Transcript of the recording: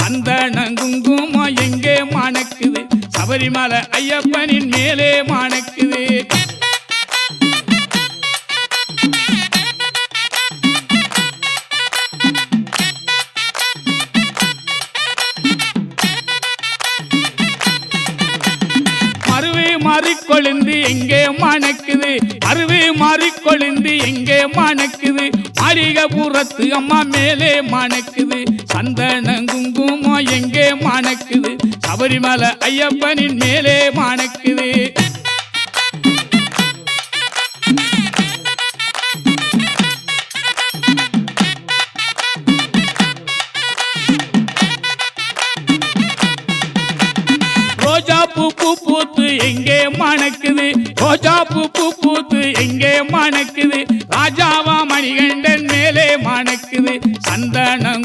சந்தனம் குங்குமம் எங்கே மணக்குது சபரிமலை ஐயப்பனின் மேலே மணக்குது மாறிக்கொழுந்து எங்கே மணக்குது அருவி மாறிக்கொழுந்து எங்கே மணக்குது மாளிகைபுரத்து அம்மா மேலே மணக்குது சந்தனம் குங்குமம் எங்கே மணக்குது சபரிமலை ஐயப்பனின் மேலே மணக்குது ரோஜா பூ பூத்து எங்கே மணக்குது ரோஜா பூ பூத்து எங்கே மணக்குது ராஜாவா மணிகண்டன் மேலே மணக்குது சந்தனம்